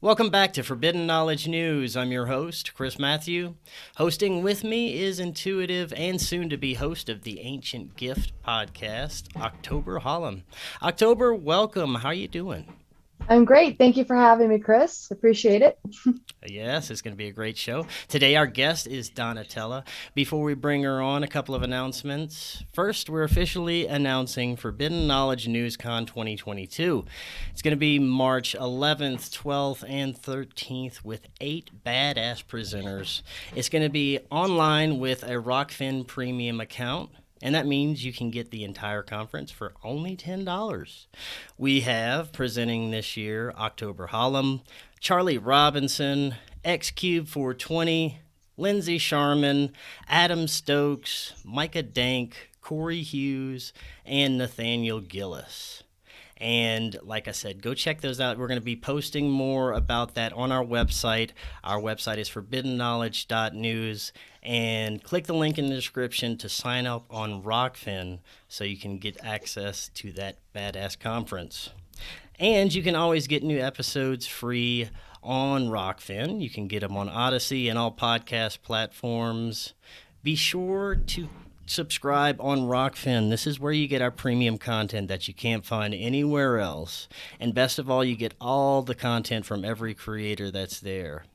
Welcome back to Forbidden Knowledge News. I'm your host, Chris Matthew. Hosting with me is intuitive and soon-to-be host of the Ancient Gift podcast, October Holland. October, welcome. How are you doing? I'm great. Thank you for having me, Chris. Appreciate it. Yes, it's going to be a great show. Today, our guest is Donatella. Before we bring her on, a couple of announcements. First, we're officially announcing Forbidden Knowledge NewsCon 2022. It's going to be March 11th, 12th, and 13th with 8 badass presenters. It's going to be online with a Rokfin premium account. And that means you can get the entire conference for only $10. We have presenting this year October Hollum, Charlie Robinson, X Cube 420, Lindsay Sharman, Adam Stokes, Micah Dank, Corey Hughes, and Nathaniel Gillis. And like I said, go check those out. We're going to be posting more about that on our website. Our website is forbiddenknowledge.news. And click the link in the description to sign up on Rokfin so you can get access to that badass conference. And you can always get new episodes free on Rokfin. You can get them on Odysee and all podcast platforms. Be sure to subscribe on Rokfin. This is where you get our premium content that you can't find anywhere else. And best of all, you get all the content from every creator that's there.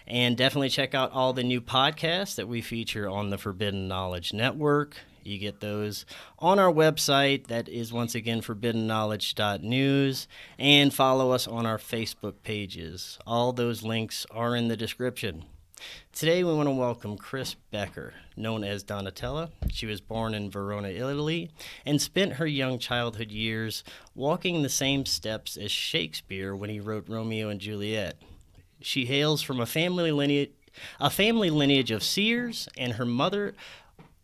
And definitely check out all the new podcasts that we feature on the Forbidden Knowledge Network. You get those on our website. That is, once again, forbiddenknowledge.news. And follow us on our Facebook pages. All those links are in the description. Today we want to welcome Chris Becker, known as Donatella. She was born in Verona, Italy, and spent her young childhood years walking the same steps as Shakespeare when he wrote Romeo and Juliet. She hails from a family lineage of seers, and her mother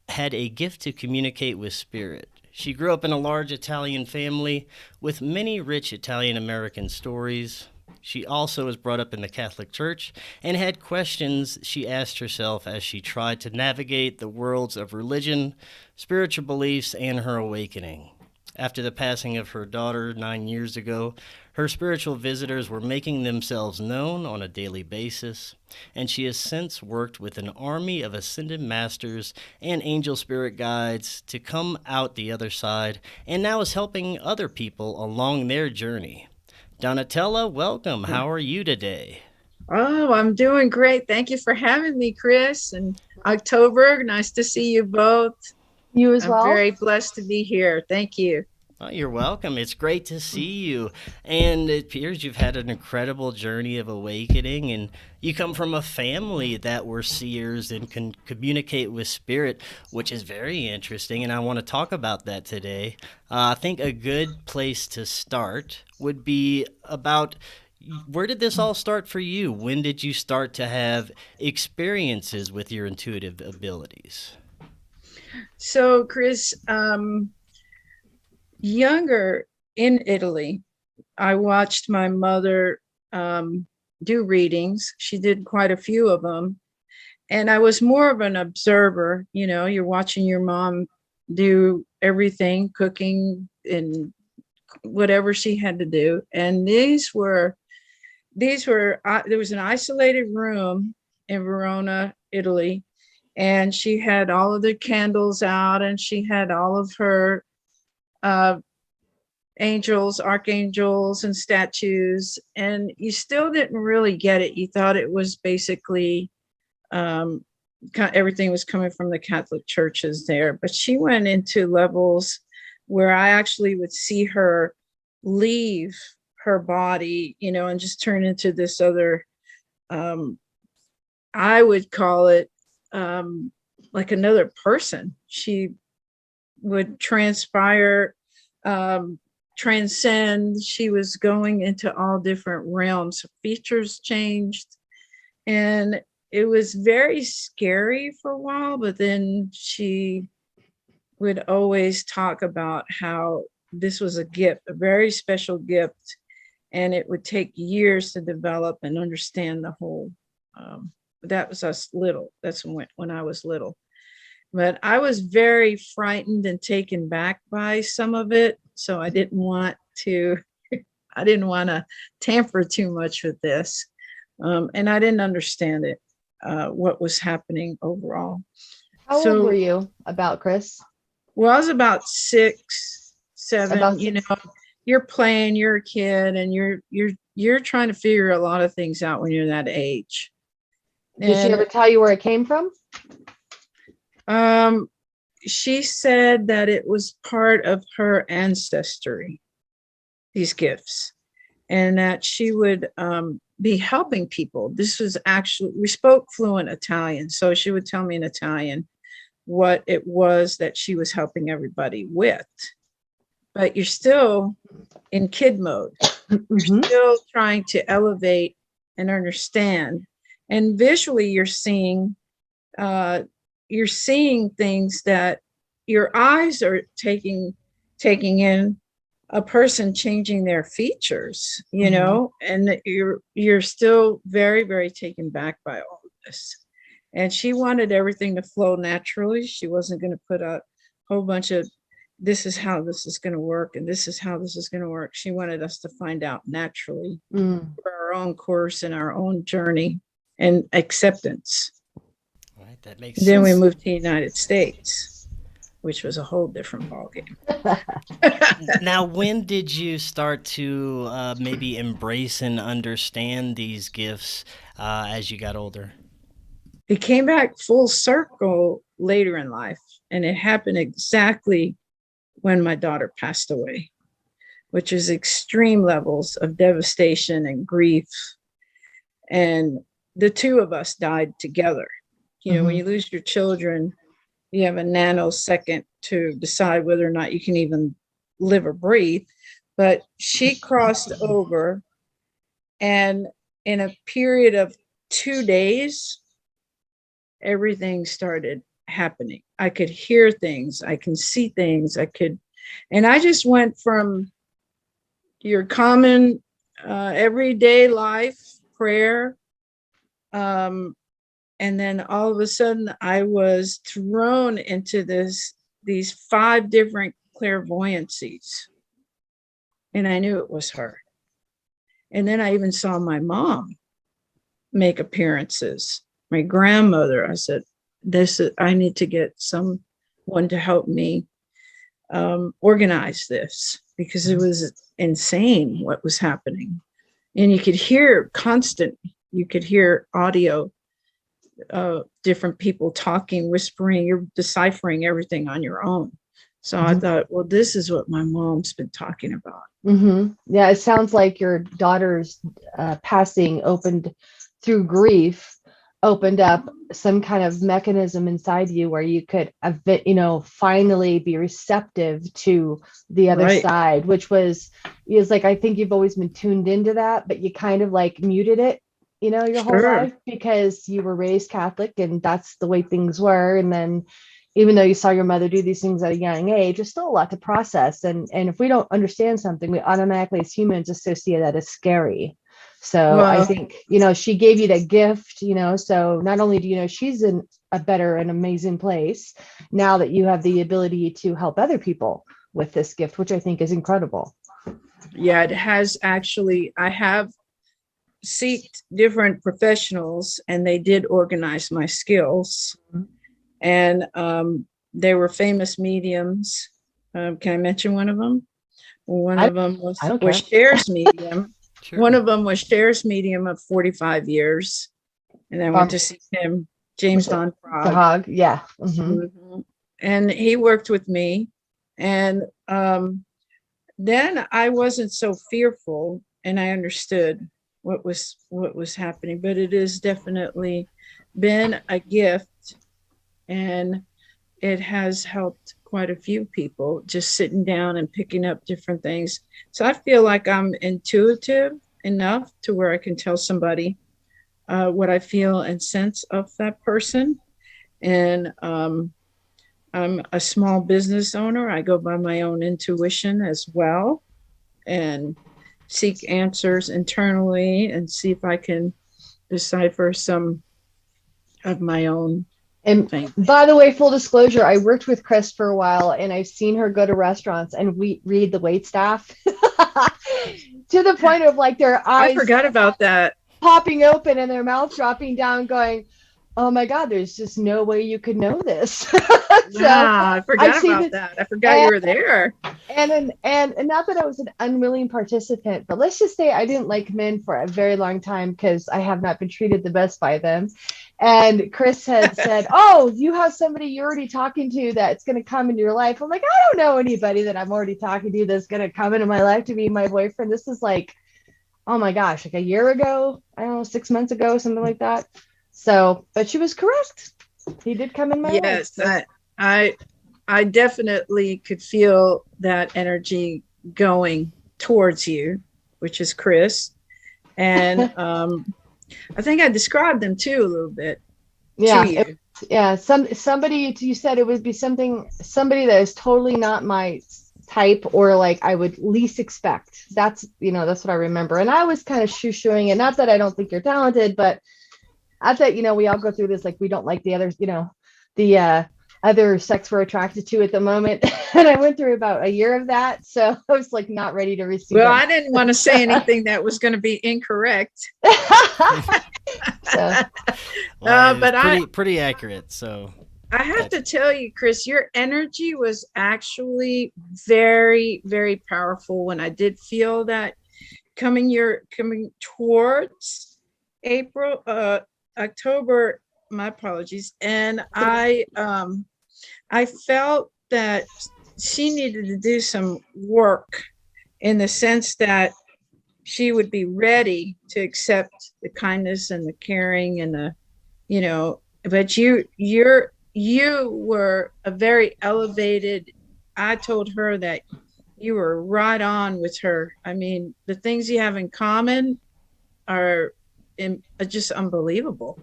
had a gift to communicate with spirit. She grew up in a large Italian family with many rich Italian-American stories. She also was brought up in the Catholic Church and had questions she asked herself as she tried to navigate the worlds of religion, spiritual beliefs, and her awakening. After the passing of her daughter 9 years ago, her spiritual visitors were making themselves known on a daily basis, and she has since worked with an army of ascended masters and angel spirit guides to come out the other side, and now is helping other people along their journey. Donatella, welcome. How are you today? Oh, I'm doing great. Thank you for having me, Chris. And October, nice to see you both. You as well. I'm very blessed to be here. Thank you. Oh, you're welcome. It's great to see you. And it appears you've had an incredible journey of awakening, and you come from a family that were seers and can communicate with spirit, which is very interesting, and I want to talk about that today. I think a good place to start would be about where did this all start for you? When did you start to have experiences with your intuitive abilities? So, Chris, younger in Italy, I watched my mother do readings. She did quite a few of them. And I was more of an observer. You know, you're watching your mom do everything, cooking and whatever she had to do. And there was an isolated room in Verona, Italy, and she had all of the candles out, and she had all of her angels, archangels, and statues, and you still didn't really get it. You thought it was basically everything was coming from the Catholic churches there, but she went into levels where I actually would see her leave her body, you know, and just turn into this other, I would call it like another person. She would transcend. She was going into all different realms. Features changed, and it was very scary for a while, but then she would always talk about how this was a gift, a very special gift, and it would take years to develop and understand the whole. That was us little. That's when I was little. But I was very frightened and taken back by some of it. So I didn't want to tamper too much with this. And I didn't understand it, what was happening overall. How So, old were you about, Chris? well, I was about 6, 7. About You know, 6. you're playing, you're a kid, and you're trying to figure a lot of things out when you're that age. Did she And ever tell you where it came from? she said that it was part of her ancestry, these gifts, and that she would be helping people. This was actually, we spoke fluent Italian, so she would tell me in Italian what it was that she was helping everybody with. But you're still in kid mode. You're still trying to elevate and understand. And visually, you're seeing things that your eyes are taking in, a person changing their features, you know, and you're still very, very taken back by all of this. And she wanted everything to flow naturally. She wasn't going to put a whole bunch of, this is how this is going to work, and this is how this is going to work. She wanted us to find out naturally for our own course and our own journey and acceptance. All right, that makes sense. Then we moved to the United States, which was a whole different ballgame. Now, when did you start to maybe embrace and understand these gifts as you got older? It came back full circle later in life, and it happened exactly when my daughter passed away, which is extreme levels of devastation and grief. And the two of us died together. You know, when you lose your children, you have a nanosecond to decide whether or not you can even live or breathe. But she crossed over, and in a period of 2 days, everything started happening. I could hear things, I can see things, and I just went from your common everyday life, prayer, and then all of a sudden I was thrown into these 5 different clairvoyancies, and I knew it was her. And then I even saw my mom make appearances, my grandmother. I said, I need to get someone to help me organize this, because it was insane what was happening. And you could hear you could hear audio, different people talking, whispering, you're deciphering everything on your own. So I thought, well, this is what my mom's been talking about. Yeah, it sounds like your daughter's passing through grief, opened up some kind of mechanism inside you where you could, finally be receptive to the other side, which is like, I think you've always been tuned into that, but you kind of like muted it, your whole life, because you were raised Catholic and that's the way things were. And then even though you saw your mother do these things at a young age, there's still a lot to process. And if we don't understand something, we automatically as humans associate that as scary. So I think, she gave you that gift, so not only do you know she's in a better and amazing place now that you have the ability to help other people with this gift, which I think is incredible. Yeah, it has actually. I have sought different professionals, and they did organize my skills. And they were famous mediums. Can I mention one of them? One of them was Cher's medium. Sure. One of them was Cher's medium of 45 years. And I went to see him, James Don Frog. Yeah. And he worked with me. And then I wasn't so fearful, and I understood what was happening. But it has definitely been a gift, and it has helped quite a few people, just sitting down and picking up different things. So I feel like I'm intuitive enough to where I can tell somebody what I feel and sense of that person. And I'm a small business owner. I go by my own intuition as well, and seek answers internally and see if I can decipher some of my own. And by the way, full disclosure, I worked with Chris for a while, and I've seen her go to restaurants and read the wait staff to the point of like their eyes. I forgot about that. popping open and their mouth dropping down, going, "Oh my God, there's just no way you could know this." So I forgot I've seen about it, that. I forgot you were there. and not that I was an unwilling participant, but let's just say I didn't like men for a very long time because I have not been treated the best by them. And Chris had said, "Oh, you have somebody you're already talking to that's going to come into your life." I'm like, "I don't know anybody that I'm already talking to that's going to come into my life to be my boyfriend." This is like, oh my gosh, like a year ago, I don't know, 6 months ago, something like that. So, but she was correct. He did come in my life. Yes, So. I definitely could feel that energy going towards you, which is Chris. And I think I described them too a little bit Yeah, to you. yeah. Somebody you said it would be somebody that is totally not my type, or like I would least expect. That's what I remember. And I was kind of shoo-shooing it. Not that I don't think you're talented, but I thought, we all go through this, like we don't like the others, the other sex we're attracted to at the moment. And I went through about a year of that. So I was like not ready to receive Well, it. I didn't want to say anything that was going to be incorrect. So, Well, but pretty accurate. So I have to tell you, Chris, your energy was actually very, very powerful when I did feel that coming towards October, my apologies. And I felt that she needed to do some work in the sense that she would be ready to accept the kindness and the caring and but you were a very elevated. I told her that you were right on with her. I mean, the things you have in common are just unbelievable.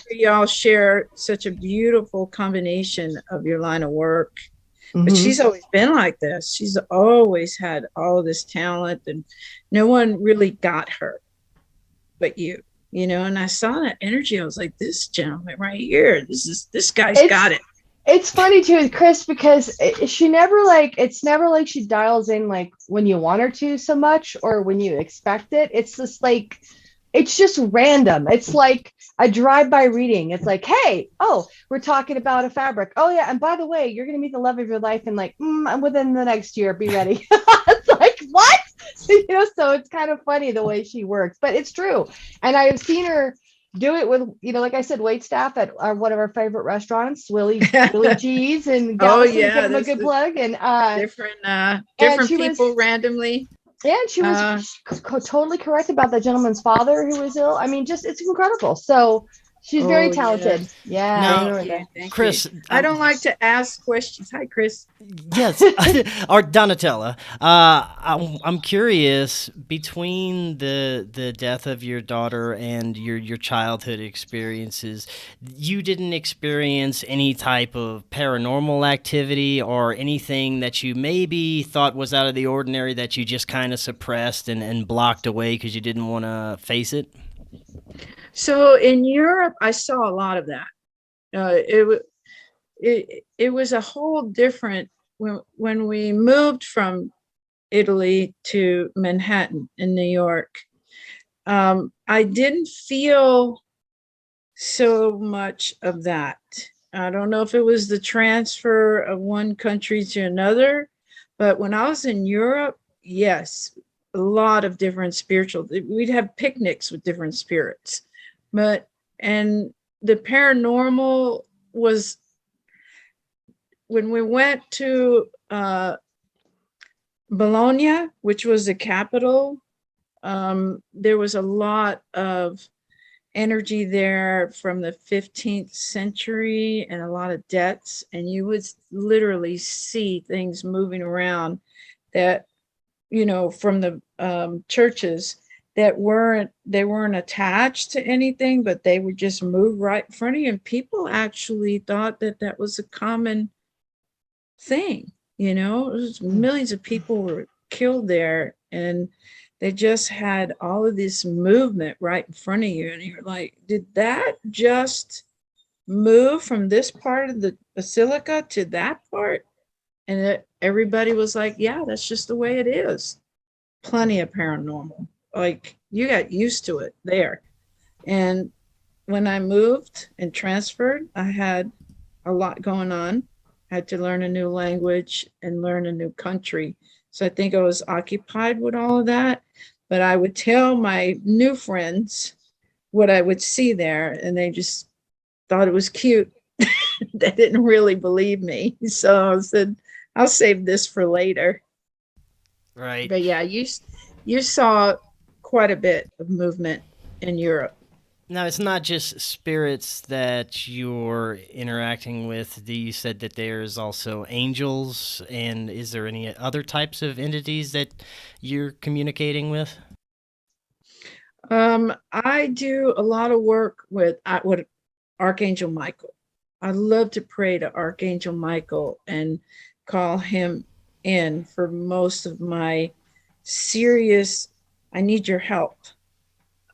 Y'all share such a beautiful combination of your line of work. But she's always been like this. She's always had all of this talent, and no one really got her but you. And I saw that energy. I was like, this gentleman right here, this guy's got it. It's funny too with Chris, because it's never like she dials in like when you want her to so much or when you expect it. It's just like, it's just random. It's like a drive-by reading. It's like, hey, oh, we're talking about a fabric. Oh yeah, and by the way, you're gonna meet the love of your life in like within the next year. Be ready. It's like, what? So it's kind of funny the way she works, but it's true. And I've seen her do it with, like I said, wait staff at one of our favorite restaurants, Willie G's and Galveston. Give them a good plug. And different people randomly. Yeah, and she was totally correct about that gentleman's father who was ill. I mean, just it's incredible. So she's very talented. Yeah. Now, Chris, I don't like to ask questions. Hi, Chris. Yes, or Donatella. I'm curious, between the death of your daughter and your childhood experiences, you didn't experience any type of paranormal activity or anything that you maybe thought was out of the ordinary that you just kind of suppressed and blocked away because you didn't want to face it? So in Europe, I saw a lot of that. It was a whole different, when we moved from Italy to Manhattan in New York. I didn't feel so much of that. I don't know if it was the transfer of one country to another, but when I was in Europe, yes, a lot of different spiritual, we'd have picnics with different spirits. And the paranormal was when we went to Bologna, which was the capital. There was a lot of energy there from the 15th century and a lot of debts, and you would literally see things moving around that, from the churches that weren't attached to anything, but they would just move right in front of you. And people actually thought that was a common thing. Millions of people were killed there, and they just had all of this movement right in front of you. And you're like, did that just move from this part of the basilica to that part? And everybody was like, yeah, that's just the way it is. Plenty of paranormal. Like, you got used to it there. And when I moved and transferred, I had a lot going on. I had to learn a new language and learn a new country. So I think I was occupied with all of that. But I would tell my new friends what I would see there, and they just thought it was cute. They didn't really believe me. So I said, I'll save this for later. Right. But yeah, you saw quite a bit of movement in Europe. Now, it's not just spirits that you're interacting with. You said that there's also angels, and is there any other types of entities that you're communicating with? I do a lot of work with Archangel Michael. I love to pray to Archangel Michael and call him in for most of my serious, I need your help.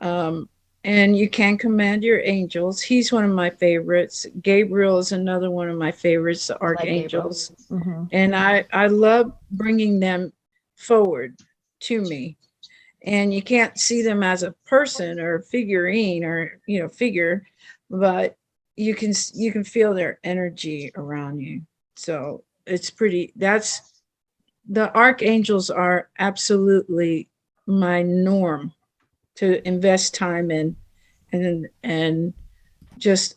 Um, and you can command your angels. He's one of my favorites. Gabriel is another one of my favorites, the archangels. And I love bringing them forward to me. And you can't see them as a person or a figurine or figure, but you can feel their energy around you. So it's pretty. That's the archangels are absolutely my norm to invest time in, and just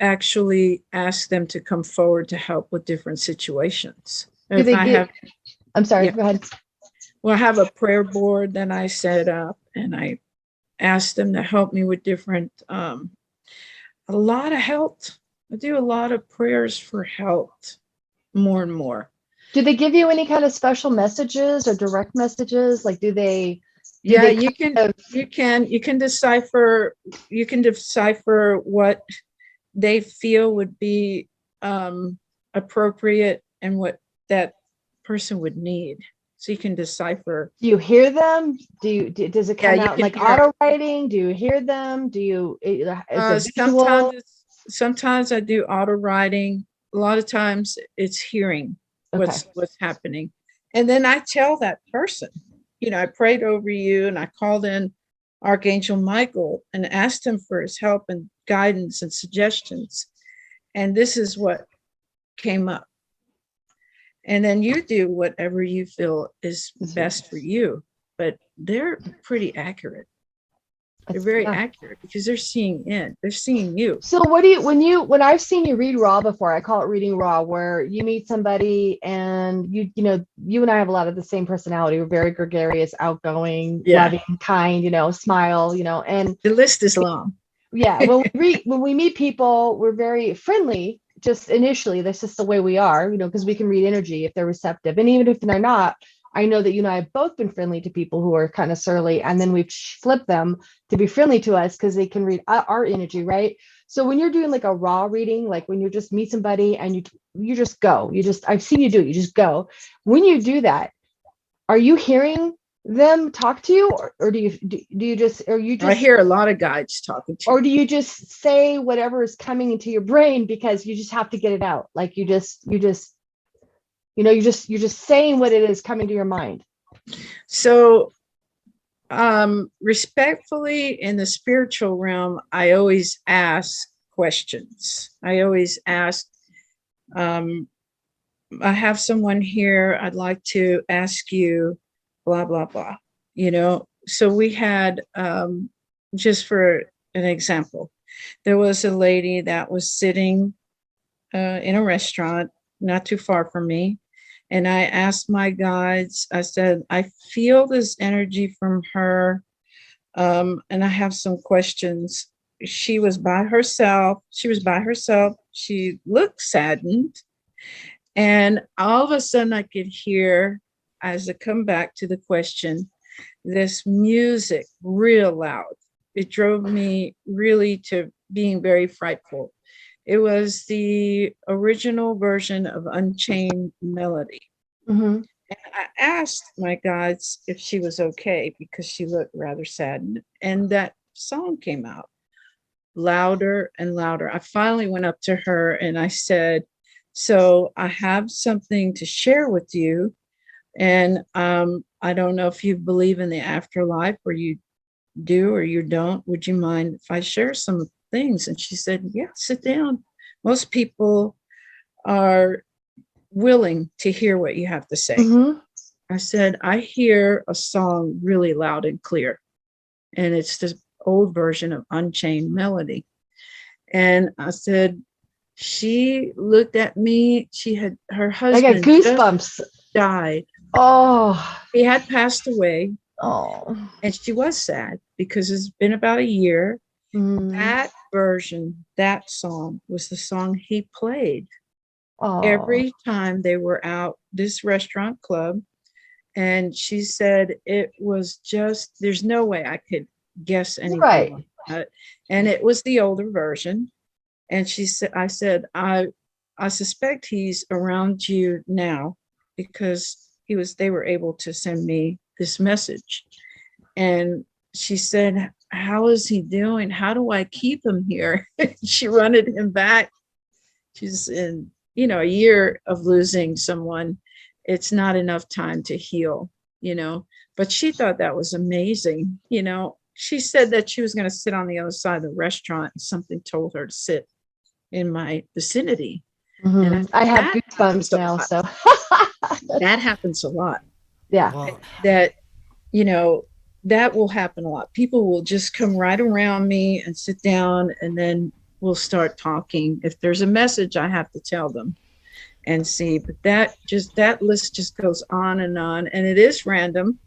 actually ask them to come forward to help with different situations. Do they get? I'm sorry. Yeah. Go ahead. Well, I have a prayer board that I set up, and I ask them to help me with different, a lot of health. I do a lot of prayers for health, more and more. Do they give you any kind of special messages or direct messages? Like, do they? Yeah, you can decipher what they feel would be appropriate and what that person would need. So you can decipher. Do you hear them? Does it come out like auto writing? Do you hear them? Do you? Sometimes I do auto writing. A lot of times it's hearing what's happening, and then I tell that person. I prayed over you, and I called in Archangel Michael and asked him for his help and guidance and suggestions, and this is what came up. And then you do whatever you feel is best for you. But they're pretty accurate. They're very accurate because they're seeing you. So what do you, when I've seen you read raw before, I call it reading raw, where you meet somebody and you and I have a lot of the same personality. We're very gregarious, outgoing, loving, kind, smile, and the list is long. Yeah. When we meet people, we're very friendly. Just initially, that's just the way we are, because we can read energy if they're receptive. And even if they're not, I know that you and I have both been friendly to people who are kind of surly, and then we've flipped them to be friendly to us because they can read our energy, right? So when you're doing like a raw reading, like when you just meet somebody and you just go, I've seen you do it, you just go. When you do that, are you hearing them talk to you, or do you just I hear a lot of guides talking to you. Or do you just say whatever is coming into your brain because you just have to get it out? Like you're just saying what it is coming to your mind. So respectfully, in the spiritual realm, I always ask questions. I always ask, I have someone here, I'd like to ask you blah, blah, blah, So we had, just for an example, there was a lady that was sitting in a restaurant not too far from me. And I asked my guides, I said, I feel this energy from her. And I have some questions. She was by herself. She looked saddened. And all of a sudden I could hear, as I come back to the question, this music real loud. It drove me really to being very frightful. It was the original version of Unchained Melody. Mm-hmm. And I asked my guides if she was okay because she looked rather saddened. And that song came out louder and louder. I finally went up to her and I said, so I have something to share with you. And I don't know if you believe in the afterlife or you do or you don't, would you mind if I share some things? And she said, yeah, sit down. Most people are willing to hear what you have to say. Mm-hmm. I said, I hear a song really loud and clear, and it's this old version of Unchained Melody. And I said, she looked at me. She had her I got husband goosebumps. just died. Oh, He had passed away, oh. and she was sad because it's been about a year. That version, that song was the song he played every time they were out this restaurant club. And she said it was just, there's no way I could guess anything Right. like that. And it was the older version. And she said, I said, I suspect he's around you now because they were able to send me this message. And she said, how is he doing? How do I keep him here? She wanted him back. She's in, a year of losing someone. It's not enough time to heal, but she thought that was amazing. She said that she was going to sit on the other side of the restaurant and something told her to sit in my vicinity. Mm-hmm. And I have goosebumps now, so that happens a lot. Yeah. Well, That, that will happen a lot. People will just come right around me and sit down, and then we'll start talking. If there's a message, I have to tell them and see. But that list just goes on, and it is random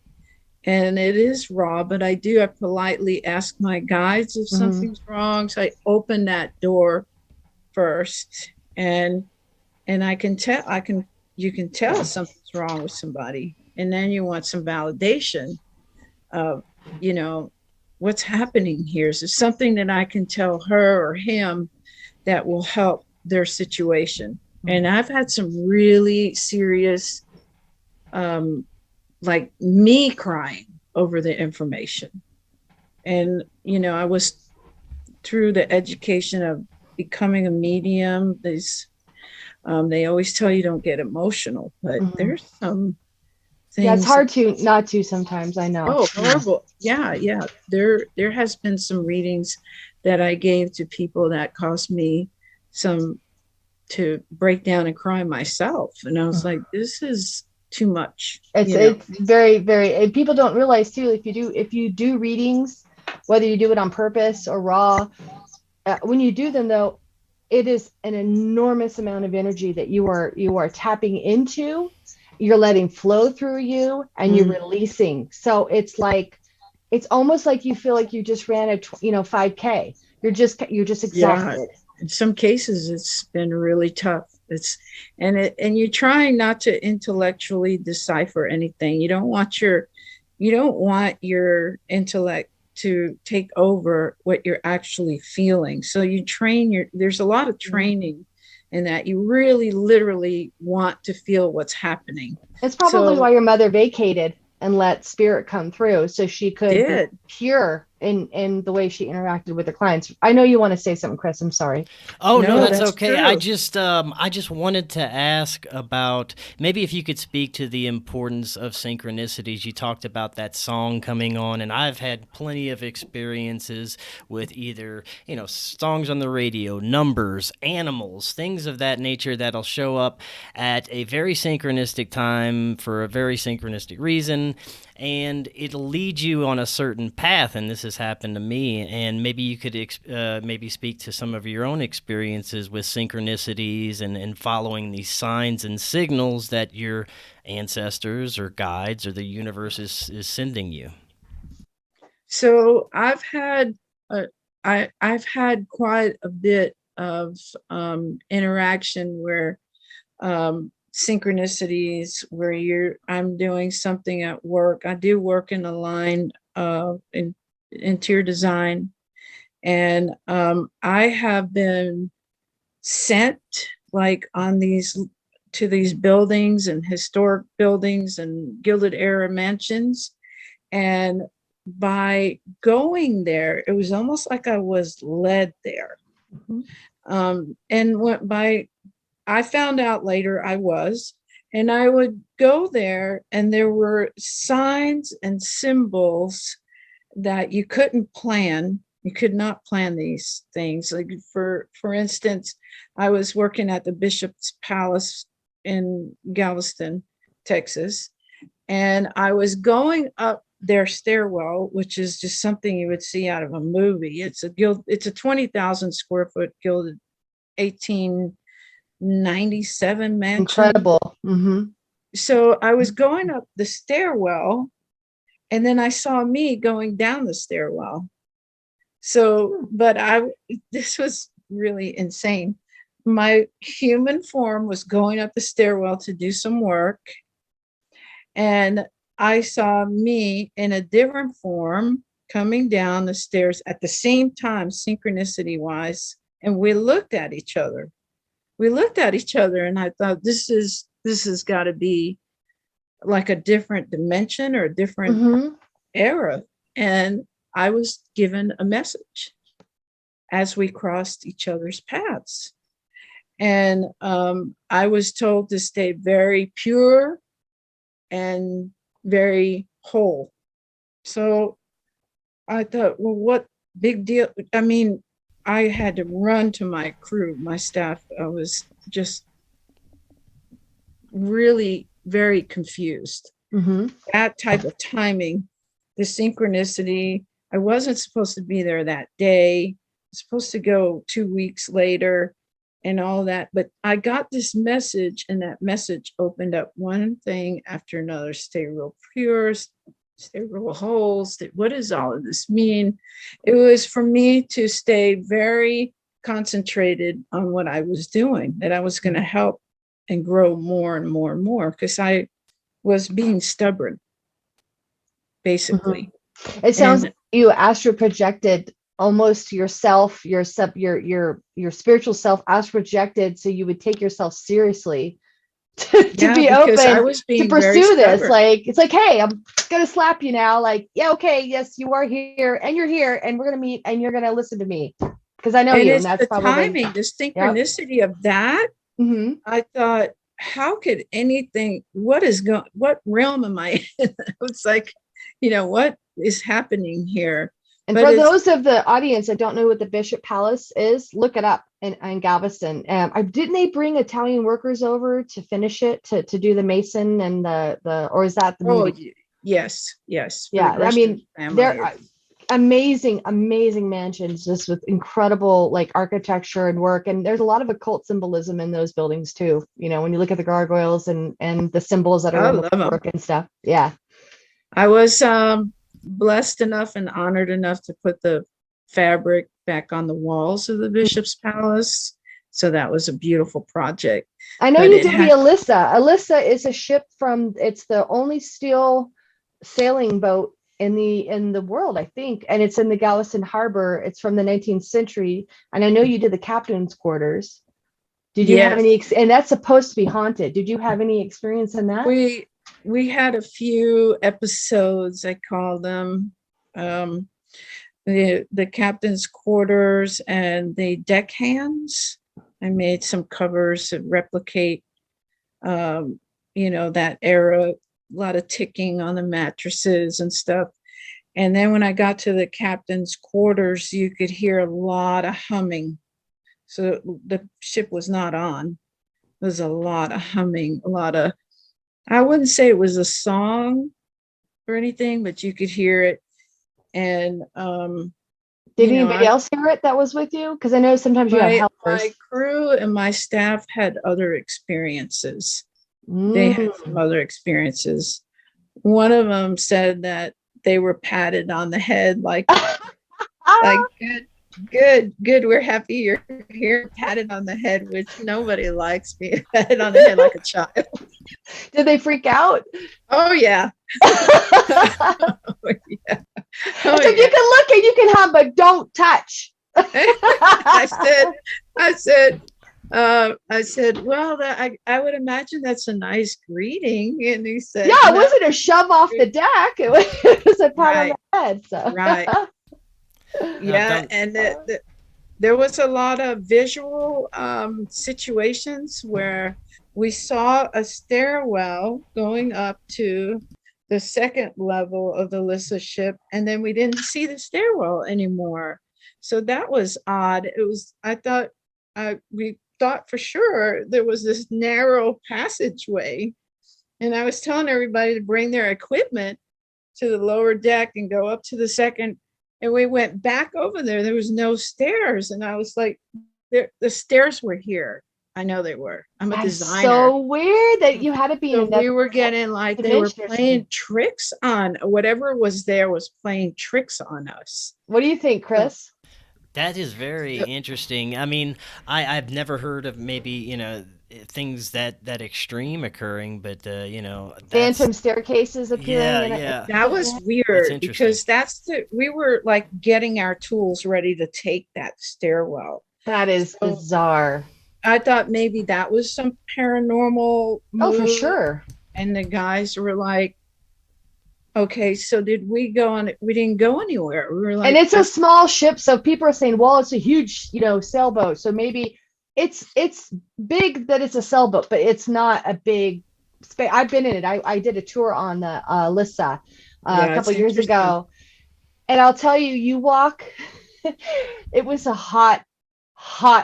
and it is raw. But I politely ask my guides if something's wrong. So I open that door first, and you can tell something's wrong with somebody, and then you want some validation of, what's happening here. Is there something that I can tell her or him that will help their situation? And I've had some really serious, like me crying over the information. And, I was through the education of becoming a medium. They always tell you don't get emotional, but there's some things. Yeah, it's hard to not to sometimes. I know. Oh, horrible. Yeah. There has been some readings that I gave to people that caused me to break down and cry myself. And I was like, this is too much. It's very, very, and people don't realize too, if you do readings, whether you do it on purpose or raw, when you do them though, it is an enormous amount of energy that you are tapping into, you're letting flow through you, and you're releasing. So it's almost like you feel like you just ran a 5K. You're just exhausted. Yeah. In some cases, it's been really tough. And you're trying not to intellectually decipher anything. You don't want your intellect to take over what you're actually feeling. So you there's a lot of training in that. You really literally want to feel what's happening. It's probably why your mother vacated and let spirit come through, so she could be pure in the way she interacted with the clients. I know you want to say something, Chris. I'm sorry. Oh, no, that's okay. True. I just wanted to ask about maybe if you could speak to the importance of synchronicities. You talked about that song coming on, and I've had plenty of experiences with either, songs on the radio, numbers, animals, things of that nature that'll show up at a very synchronistic time for a very synchronistic reason, and it'll lead you on a certain path. And this has happened to me, and maybe you could maybe speak to some of your own experiences with synchronicities and following these signs and signals that your ancestors or guides or the universe is sending you. So I've had quite a bit of interaction where synchronicities where I'm doing something at work. I do work in a line in interior design, and I have been sent like to these buildings and historic buildings and Gilded Era mansions, and by going there, it was almost like I was led there. And I found out later I was, and I would go there and there were signs and symbols that you couldn't plan. You could not plan these things. Like for instance, I was working at the Bishop's Palace in Galveston, Texas, and I was going up their stairwell, which is just something you would see out of a movie. It's a 20,000 square foot gilded 1897 mansion. Incredible. Mm-hmm. So I was going up the stairwell, and then I saw me going down the stairwell. So, but this was really insane. My human form was going up the stairwell to do some work, and I saw me in a different form coming down the stairs at the same time, synchronicity wise. And we looked at each other. And I thought, this has got to be like a different dimension or a different Mm-hmm. era. And I was given a message as we crossed each other's paths. And I was told to stay very pure and very whole. So I thought, well, what big deal? I mean, I had to run to my crew, my staff. I was just really very confused. Mm-hmm. That type of timing, the synchronicity. I wasn't supposed to be there that day. I was supposed to go 2 weeks later and all that. But I got this message, and that message opened up one thing after another. Stay real pure, stay real whole. What does all of this mean? It was for me to stay very concentrated on what I was doing, that I was going to help and grow more and more and more, because I was being stubborn, basically. Mm-hmm. It sounds like you astral projected almost yourself, your spiritual self astral projected, so you would take yourself seriously to be open to pursue this. Like, it's like, hey, I'm gonna slap you now. Like, yeah, okay, yes, you are here, and you're here, and we're gonna meet, and you're gonna listen to me because I know you. And that's the probably timing, the synchronicity of that. Mm-hmm. I thought, how could anything? What realm am I in? It's like, what is happening here? And for those of the audience that don't know what the Bishop Palace is, look it up in Galveston. Didn't they bring Italian workers over to finish it, to do the mason and the or is that the movie? Yes. Yeah, I mean, they're amazing mansions, just with incredible like architecture and work. And there's a lot of occult symbolism in those buildings too. When you look at the gargoyles and the symbols that are in the work and stuff. Yeah. I was blessed enough and honored enough to put the fabric back on the walls of the Bishop's Palace. So that was a beautiful project. I know you did the Alyssa. Alyssa is a ship it's the only steel sailing boat in the world, I think. And it's in the Galveston Harbor. It's from the 19th century. And I know you did the captain's quarters. Did you have any, and that's supposed to be haunted. Did you have any experience in that? We had a few episodes, I call them, the captain's quarters and the deckhands. I made some covers that replicate, that era, a lot of ticking on the mattresses and stuff. And then when I got to the captain's quarters, you could hear a lot of humming. So the ship was not on. There's a lot of humming, I wouldn't say it was a song or anything, but you could hear it. And did anybody else hear it that was with you? Because I know sometimes you have helpers. My crew and my staff had other experiences. They had some other experiences. One of them said that they were patted on the head, like good, we're happy you're here, patted on the head, which nobody likes being patted on the head like a child. Did they freak out? Oh yeah. You can look and you can have, but don't touch. I said, well, I would imagine that's a nice greeting. And he said, yeah, it wasn't a shove off the deck. It was a pat on the head. So. Right. Yeah, and there was a lot of visual situations where we saw a stairwell going up to the second level of the Lissa ship, and then we didn't see the stairwell anymore. So that was odd. It was, I thought, we thought for sure there was this narrow passageway. And I was telling everybody to bring their equipment to the lower deck and go up to the second. And we went back over there. There was no stairs. And I was like, the stairs were here. I know they were. I'm a That's designer. so weird that you had to be So in we were getting like they were dimension or playing something. tricks on whatever was there was playing tricks on us. What do you think, Chris? That is very interesting. I mean, I've never heard of maybe, things that extreme occurring, but Phantom staircases appearing. yeah. That was That's weird interesting. because we were like getting our tools ready to take that stairwell. That is So- bizarre. I thought maybe that was some paranormal Oh, for move. sure. And the guys were like, okay, so did we go on? We didn't go anywhere. We were like, And it's a small ship, so people are saying, well, it's a huge, sailboat. So maybe it's big that it's a sailboat, but it's not a big space. I've been in it. I did a tour on the Lissa Yeah, a couple it's years interesting. ago. And I'll tell you, you walk, it was a hot.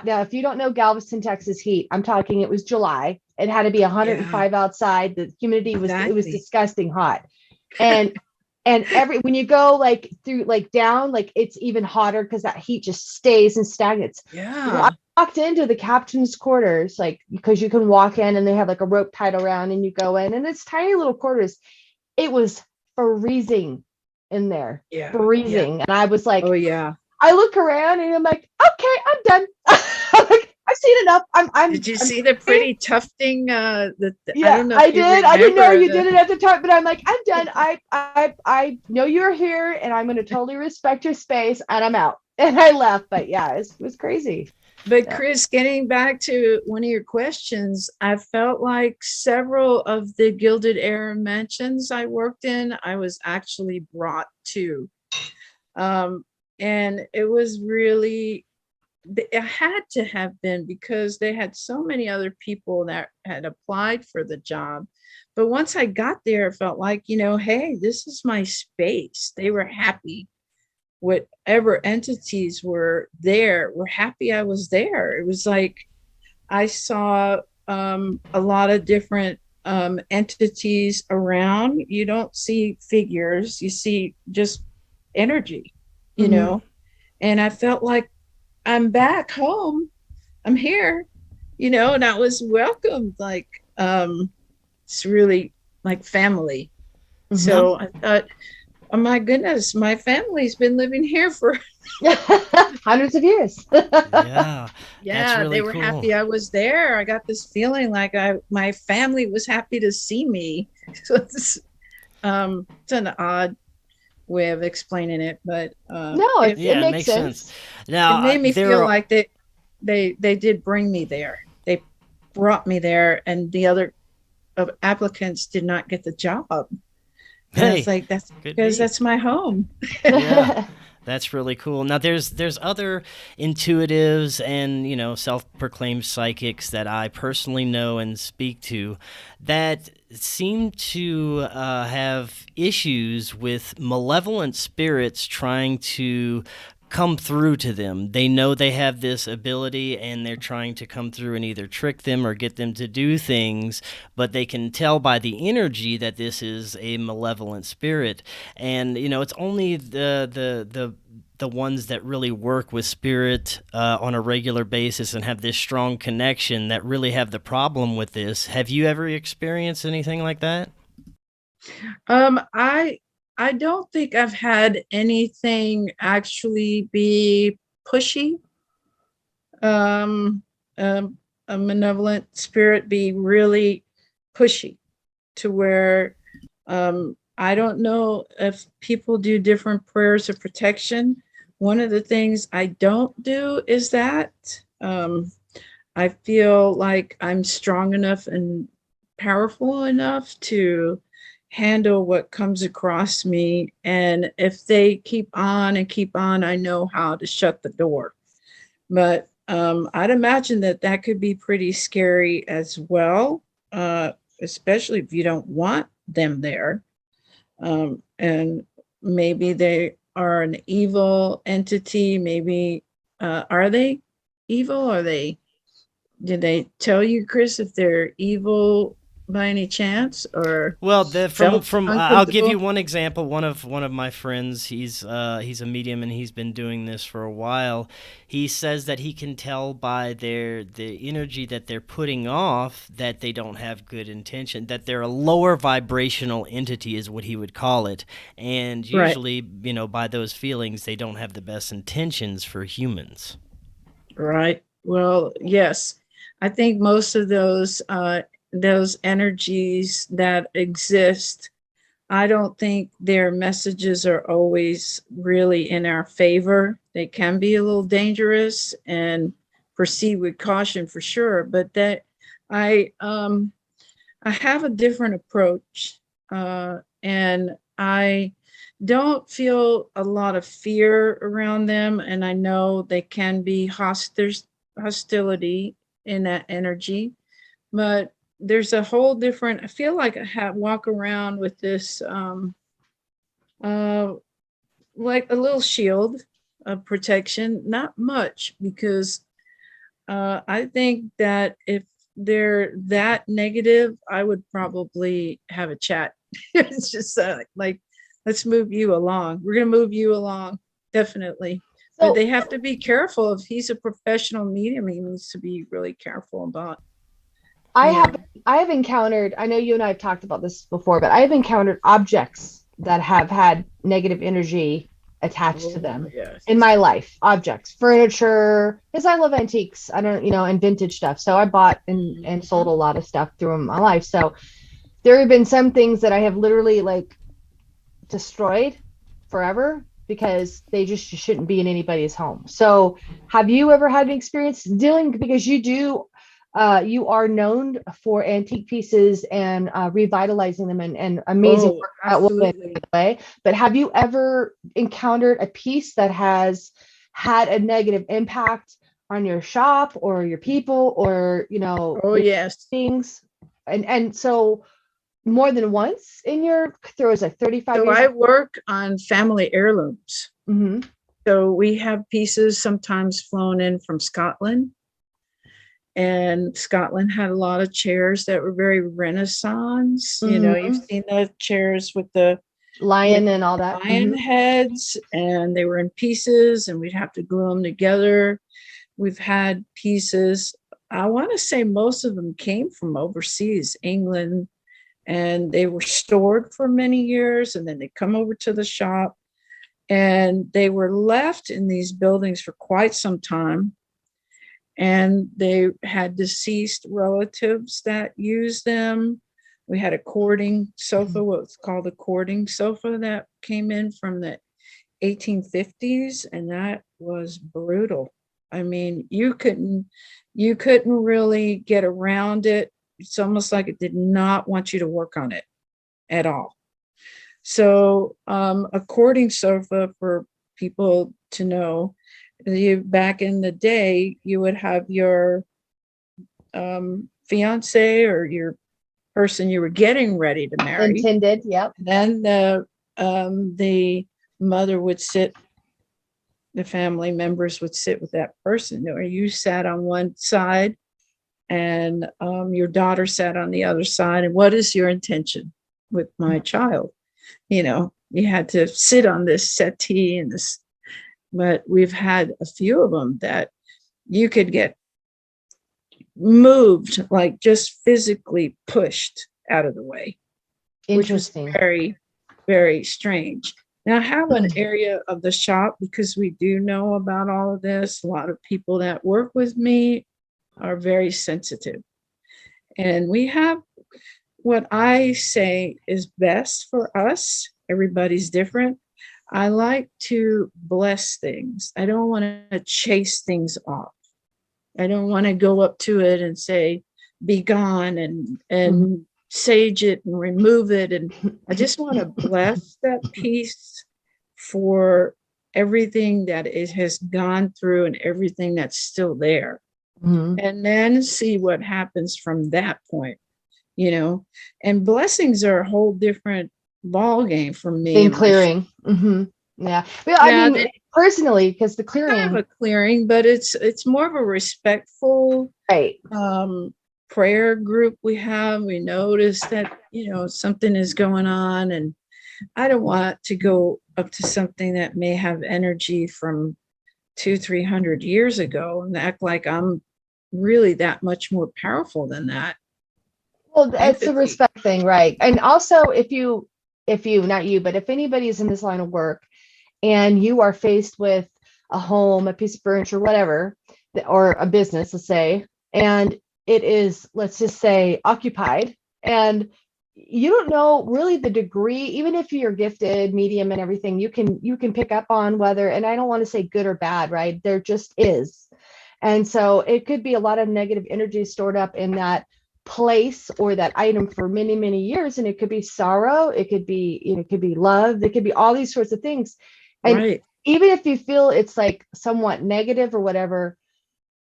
Now, if you don't know Galveston, Texas heat, I'm talking, it was July. It had to be 105 outside. The humidity was, it was Exactly. disgusting hot. And when you go like through, like down, like it's even hotter because that heat just stays and stagnates. Yeah. I walked into the captain's quarters, like, because you can walk in and they have like a rope tied around and you go in and it's tiny little quarters. It was freezing in there, Yeah. freezing. And I was like, Oh yeah. I look around and I'm like, okay, I'm done. I'm like, I've seen enough. Did you see the pretty tufting? Yeah, I don't know. I if you did. I didn't know remember you did it at the time, but I'm like, I'm done. I know you're here, and I'm going to totally respect your space, and I'm out. And I left. But yeah, it was crazy. But Yeah. Chris, getting back to one of your questions, I felt like several of the Gilded Era mansions I worked in, I was actually brought to. And it was really, it had to have been because they had so many other people that had applied for the job. But once I got there, it felt like, hey, this is my space. They were happy. Whatever entities were there were happy I was there. It was like I saw a lot of different entities around. You don't see figures, you see just energy, and I felt like I'm back home. I'm here, and I was welcomed like it's really like family. So I thought, oh my goodness, my family's been living here for hundreds of years. Yeah. yeah, really they were cool. happy I was there. I got this feeling like my family was happy to see me. So it's an odd way of explaining it, but No, it Yeah, it makes makes sense. sense. Now, it made me there feel are- like they did bring me there. They brought me there, and the other applicants did not get the job. And Hey, it's like that's could because be. that's my home. Yeah. That's really cool. Now, there's other intuitives and self-proclaimed psychics that I personally know and speak to that seem to have issues with malevolent spirits trying to come through to them. They know they have this ability and they're trying to come through and either trick them or get them to do things, but they can tell by the energy that this is a malevolent spirit. And it's only the ones that really work with spirit on a regular basis and have this strong connection that really have the problem with this. Have you ever experienced anything like that? I don't think I've had anything actually be pushy. A malevolent spirit be really pushy to where I don't know if people do different prayers of protection. One of the things I don't do is that I feel like I'm strong enough and powerful enough to handle what comes across me. And if they keep on and keep on, I know how to shut the door. But I'd imagine that could be pretty scary as well, especially if you don't want them there. And maybe they are an evil entity. Maybe are they evil? Did they tell you, Chris, if they're evil by any chance, or Well, felt I'll give uncomfortable? you one example. One of my friends, he's a medium and he's been doing this for a while. He says that he can tell by the energy that they're putting off that they don't have good intention, that they're a lower vibrational entity is what he would call it. And Right, usually, by those feelings, they don't have the best intentions for humans. right. Well, yes, I think most of those energies that exist, I don't think their messages are always really in our favor. They can be a little dangerous and proceed with caution for sure. But that I um I have a different approach, and I don't feel a lot of fear around them. And I know they can be there's hostility in that energy, but there's a whole different. I feel like I walk around with this, uh, like a little shield of protection. Not much, because I think that if they're that negative, I would probably have a chat. It's just like, let's move you along. We're going to move you along, definitely. But So they have to be careful. If he's a professional medium, he needs to be really careful about, I you have know. I have encountered, I know you and I have talked about this before, but I have encountered objects that have had negative energy attached to Oh, them yes. in my life. Objects, furniture, because I love antiques. I don't, and vintage stuff. So I bought and sold a lot of stuff through my life. So there have been some things that I have literally like destroyed forever because they just shouldn't be in anybody's home. So have you ever had an experience dealing, because you are known for antique pieces and revitalizing them and amazing Oh, work that woman, by absolutely. the way. But have you ever encountered a piece that has had a negative impact on your shop or your people or Oh, the yes. things? And so more than once in your, there was like 35 So years. I work on family heirlooms. Mm-hmm. So we have pieces sometimes flown in from Scotland, and Scotland had a lot of chairs that were very Renaissance. You've Mm-hmm. seen the chairs with the Lion and all that. lion heads, and they were in pieces, and we'd have to glue them together. We've had pieces. I want to say most of them came from overseas, England, and they were stored for many years, and then they come over to the shop, and they were left in these buildings for quite some time, and they had deceased relatives that used them. We had a cording sofa, what's called a cording sofa, that came in from the 1850s, and that was brutal. I mean, you couldn't really get around it. It's almost like it did not want you to work on it at all. So, a cording sofa, for people to know, back in the day, you would have your fiance or your person you were getting ready to marry. Intended. Yep. Then the mother would sit, the family members would sit with that person, or you sat on one side, and your daughter sat on the other side. And what is your intention with my child? You had to sit on this settee and this, but we've had a few of them that you could get moved, like just physically pushed out of the way, which was Interesting. very, very strange. Now, I have an area of the shop, because we do know about all of this. A lot of people that work with me are very sensitive. And we have what I say is best for us. Everybody's different. I like to bless things. I don't want to chase things off. I don't want to go up to it and say, be gone, and sage it and remove it. And I just want to bless that piece for everything that it has gone through and everything that's still there. Mm-hmm. And then see what happens from that point. And blessings are a whole different ball game for me Than and my clearing. Yeah. Well, I yeah, mean, personally, because the they have clearing, a clearing, but it's more of a respectful right? prayer group we have. We notice that, something is going on, and I don't want to go up to something that may have energy from 200-300 years ago and act like I'm really that much more powerful than that. Well, it's a Empathy. respect thing, right? And also, if you, not you, but if anybody's in this line of work and you are faced with a home, a piece of furniture, whatever, or a business, let's say, and it is, let's just say, occupied, and you don't know really the degree, even if you're gifted, medium, and everything, you can pick up on whether, and I don't want to say good or bad, right? There just is. And so it could be a lot of negative energy stored up in that place or that item for many, many years. And it could be sorrow, it could be, it could be love, it could be all these sorts of things. And Right. even if you feel it's like somewhat negative or whatever,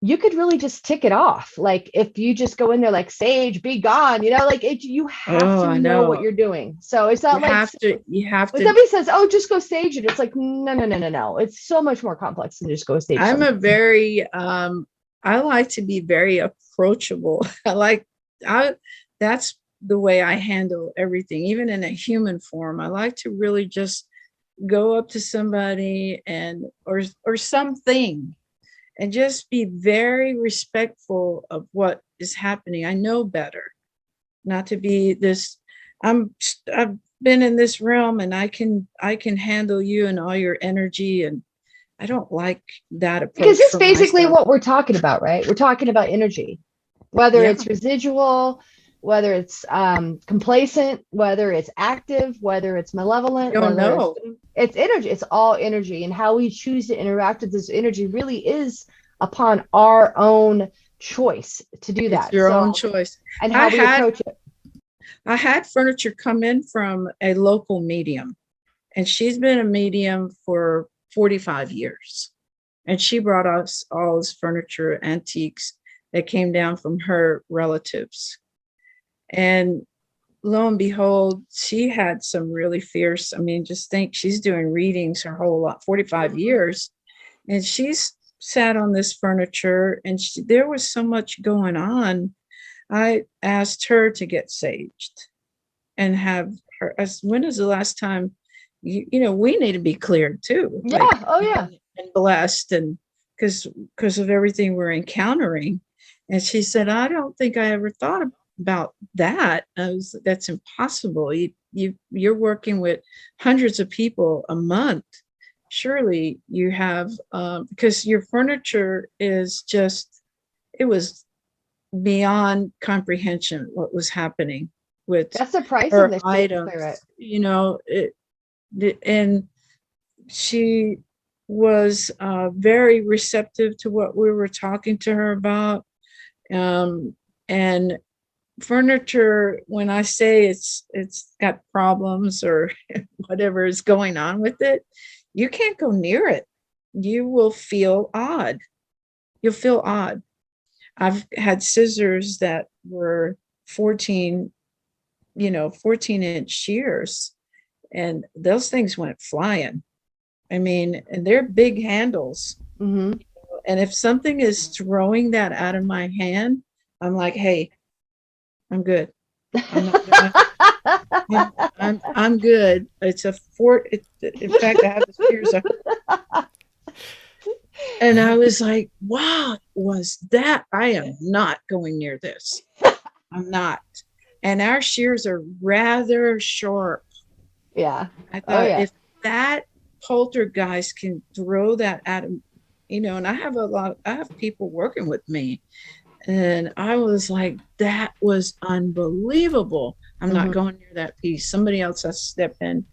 you could really just tick it off. Like if you just go in there like sage, be gone, like you have Oh, to I know what know. you're doing. So it's not like You have when to. somebody says, "Oh, just go stage it," it's like, no, no, no, no, no. It's so much more complex than just go stage I'm a something. very, I like to be very approachable. I, that's the way I handle everything, even in a human form. I like to really just go up to somebody or something and just be very respectful of what is happening. I know better not to be this. I've been in this realm and I can handle you and all your energy, and I don't like that Because approach it's for basically myself. what we're talking about, right? We're talking about energy, whether Yeah. it's residual, whether it's complacent, whether it's active, whether it's malevolent, Don't whether know. it's energy. It's all energy, and how we choose to interact with this energy really is upon our own choice to do It's that. your So, own choice. and I how we had approach it. I had furniture come in from a local medium, and she's been a medium for 45 years. And she brought us all this furniture, antiques that came down from her relatives. And lo and behold, she had some really fierce, I mean, just think she's doing readings her whole lot, 45 years. And she's sat on this furniture, and there was so much going on. I asked her to get saged and have her, as when is the last time we need to be cleared too, like, Yeah. Oh, yeah. and blessed, and because of everything we're encountering. And she said, I don't think I ever thought about that. That's impossible. You're working with hundreds of people a month. Surely you have, because your furniture is just, it was beyond comprehension what was happening with That's surprising her that she didn't clear it. items. And she was very receptive to what we were talking to her about. And furniture, when I say it's got problems or whatever is going on with it, you can't go near it. You will feel odd. You'll feel odd. I've had scissors that were 14-inch shears, and those things went flying. I mean, and they're big handles. Mm-hmm. And if something is throwing that out of my hand, I'm like, hey, I'm good. I'm not gonna, I'm good. It's a fort. In fact, I have the shears. And I was like, wow, was that? I am not going near this. I'm not. And our shears are rather sharp. Yeah. I Oh, thought, yeah. if that poltergeist can throw that at him, and I have people working with me. And I was like, that was unbelievable. I'm not going near that piece. Somebody else has to step in.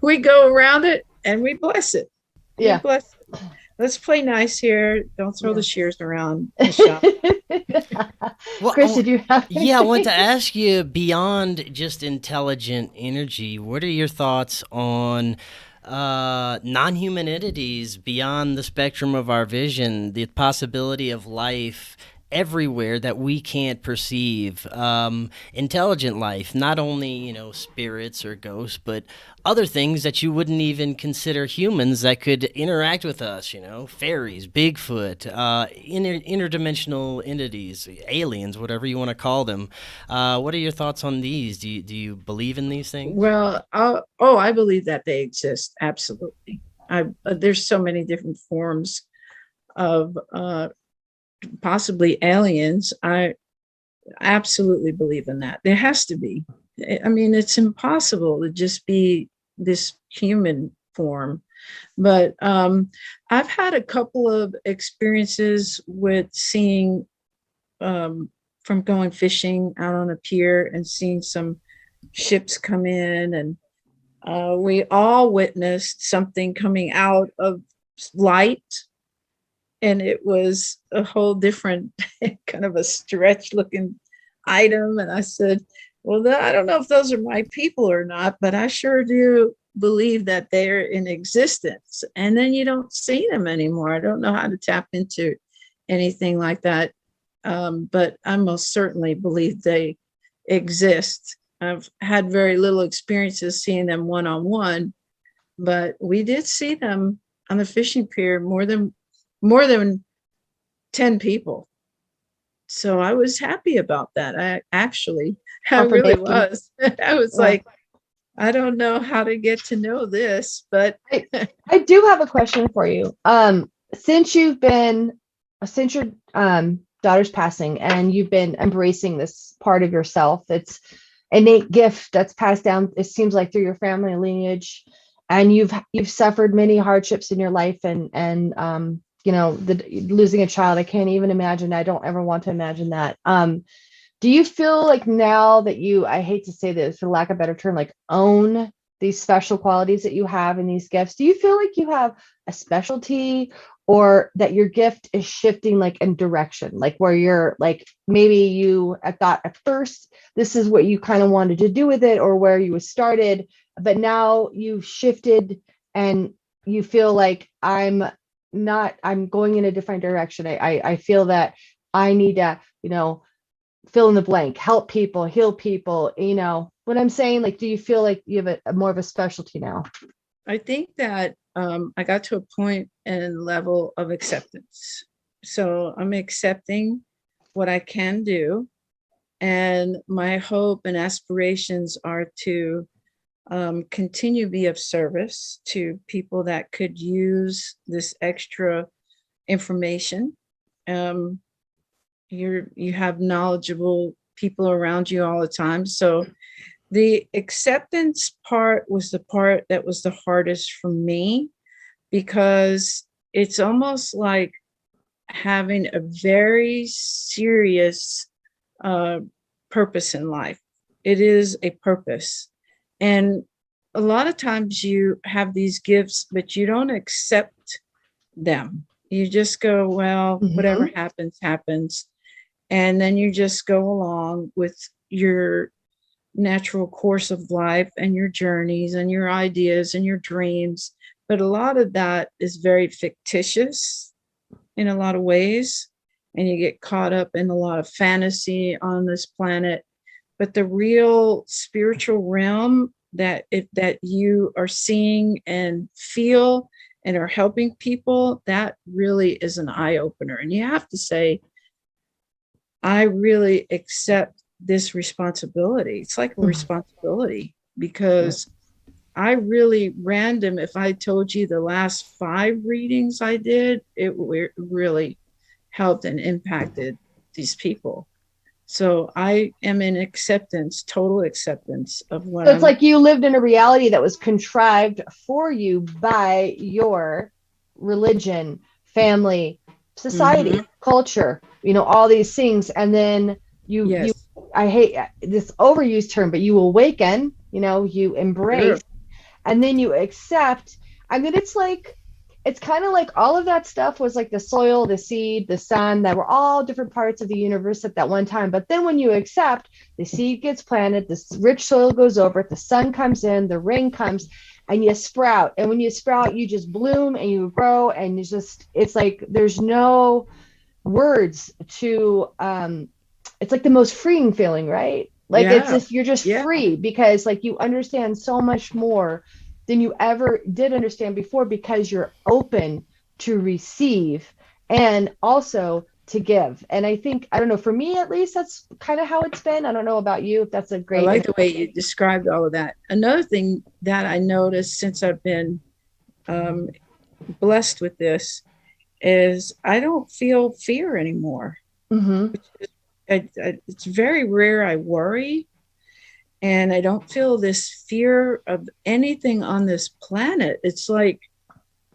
we go around it and we bless it. Yeah. Bless it. Let's play nice here. Don't throw the shears around. Well, Chris, did you have? yeah, I want to ask you, beyond just intelligent energy, what are your thoughts on non-human entities beyond the spectrum of our vision, the possibility of life everywhere that we can't perceive. Intelligent life, not only, spirits or ghosts, but other things that you wouldn't even consider humans that could interact with us, fairies, Bigfoot, interdimensional entities, aliens, whatever you want to call them. What are your thoughts on these? Do you believe in these things? Well, I believe that they exist. Absolutely. There's so many different forms of possibly aliens. I absolutely believe in that. There has to be. I mean, it's impossible to just be this human form. But I've had a couple of experiences with seeing, from going fishing out on a pier and seeing some ships come in, and we all witnessed something coming out of light, and it was a whole different kind of a stretch looking item. And I said, well, I don't know if those are my people or not, but I sure do believe that they're in existence. And then you don't see them anymore. I don't know how to tap into anything like that. But I most certainly believe they exist. I've had very little experiences seeing them one-on-one, but we did see them on the fishing pier, more than 10 people. So I was happy about that. I really was. I was like, I don't know how to get to know this, but I do have a question for you. Since your daughter's passing and you've been embracing this part of yourself, it's innate gift that's passed down, it seems like, through your family lineage, and you've suffered many hardships in your life, and losing a child. I can't even imagine. I don't ever want to imagine that. Do you feel like now that I hate to say this for lack of a better term, like own these special qualities that you have and these gifts? Do you feel like you have a specialty, or that your gift is shifting like in direction, like where you're like, maybe you thought at first this is what you kind of wanted to do with it, or where you started, but now you've shifted and you feel like I'm going in a different direction. I feel that I need to, fill in the blank, help people, heal people, what I'm saying? Like, do you feel like you have a more of a specialty now? I think that I got to a point and level of acceptance. So I'm accepting what I can do. And my hope and aspirations are to continue to be of service to people that could use this extra information. You have knowledgeable people around you all the time. So the acceptance part was the part that was the hardest for me, because it's almost like having a very serious purpose in life. It is a purpose. And a lot of times you have these gifts, but you don't accept them. You just go, well, whatever happens, happens. And then you just go along with your natural course of life and your journeys and your ideas and your dreams. But a lot of that is very fictitious in a lot of ways. And you get caught up in a lot of fantasy on this planet. But the real spiritual realm that you are seeing and feel and are helping people, that really is an eye opener. And you have to say, I really accept this responsibility. It's like a responsibility, because I really random. If I told you the last 5 readings I did, it really helped and impacted these people. So I am in acceptance, total acceptance of what. So it's like you lived in a reality that was contrived for you by your religion, family, society, culture, all these things. And then I hate this overused term, but you awaken, you embrace, and then you accept. I mean, it's kind of like all of that stuff was like the soil, the seed, the sun, that were all different parts of the universe at that one time. But then when you accept, the seed gets planted, the rich soil goes over it, the sun comes in, the rain comes, and you sprout. And when you sprout, you just bloom and you grow, and it's like there's no words to it's like the most freeing feeling, right? Like it's Yeah. just you're just Yeah. free because like you understand so much more than you ever did understand before because you're open to receive and also to give. And I think, I don't know, for me at least, that's kind of how it's been. I don't know about you, if that's a I great, like the way you described all of that. Another thing that I noticed since I've been um, blessed with this is I don't feel fear anymore. mm-hmm, It's very rare I worry, and I don't feel this fear of anything on this planet. It's like